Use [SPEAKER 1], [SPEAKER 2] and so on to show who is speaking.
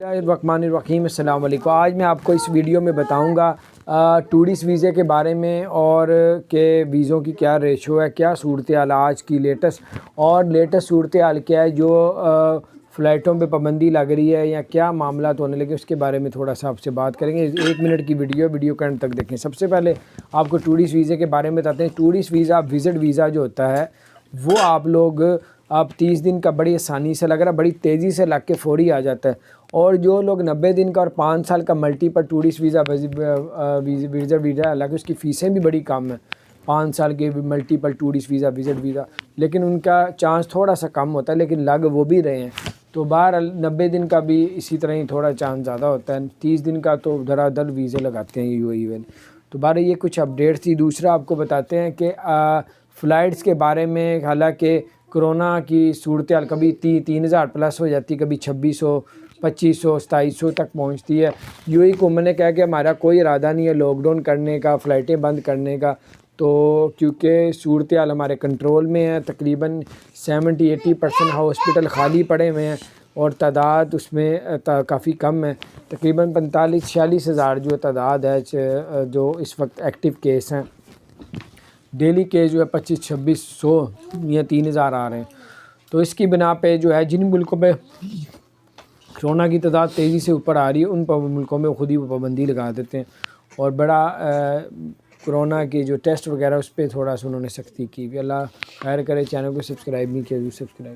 [SPEAKER 1] الرحمن السلام علیکم۔ آج میں آپ کو اس ویڈیو میں بتاؤں گا ٹورسٹ ویزے کے بارے میں، اور کہ ویزوں کی کیا ریشو ہے، کیا صورتحال آج کی لیٹسٹ صورتحال کیا ہے، جو فلائٹوں پہ پابندی لگ رہی ہے یا کیا معاملات ہونے لگے، اس کے بارے میں تھوڑا سا آپ سے بات کریں گے۔ 1 منٹ کی ویڈیو کے اینڈ تک دیکھیں۔ سب سے پہلے آپ کو ٹورسٹ ویزے کے بارے میں بتاتے ہیں۔ ٹورسٹ ویزا، وزٹ ویزا جو ہوتا ہے وہ آپ 30 دن کا بڑی آسانی سے لگ رہا ہے، بڑی تیزی سے لگ کے فوری آ جاتا ہے۔ اور جو لوگ 90 دن کا اور 5 سال کا ملٹیپل ٹورسٹ ویزا ہے، حالانکہ اس کی فیسیں بھی بڑی کم ہیں، 5 سال کے multiple tourist visa, visit visa, لیکن ان کا چانس تھوڑا سا کم ہوتا ہے، لیکن لگ وہ بھی رہے ہیں۔ تو بہرحال 90 دن کا بھی اسی طرح ہی تھوڑا چانس زیادہ ہوتا ہے، 30 دن کا تو دھڑا دھڑ ویزے لگاتے ہیں یو اے ای۔ تو بہرحال یہ کچھ اپڈیٹس تھی۔ دوسرا آپ کو بتاتے ہیں کہ فلائٹس کے بارے میں، حالانکہ کرونا کی صورتحال کبھی 3000 پلس ہو جاتی، کبھی 2600، 2500، 2700 تک پہنچتی ہے۔ یو اے ای حکومت نے کہا کہ ہمارا کوئی ارادہ نہیں ہے لاک ڈاؤن کرنے کا، فلائٹیں بند کرنے کا، تو کیونکہ صورتحال ہمارے کنٹرول میں ہے، تقریباً 70-80% ہاسپٹل خالی پڑے ہوئے ہیں، اور تعداد اس میں کافی کم ہے، تقریباً 45-46 ہزار جو تعداد ہے جو اس وقت ایکٹیو کیس ہیں۔ ڈیلی کیس جو ہے 2500-2600 یا 3000 آ رہے ہیں۔ تو اس کی بنا پہ جو ہے جن ملکوں میں کرونا کی تعداد تیزی سے اوپر آ رہی ہے، ان ملکوں میں خود ہی وہ پابندی لگا دیتے ہیں، اور بڑا کرونا کے جو ٹیسٹ وغیرہ اس پہ تھوڑا سا انہوں نے سختی کی بھی۔ اللہ خیر کرے۔ چینل کو سبسکرائب نہیں کیا، سبسکرائب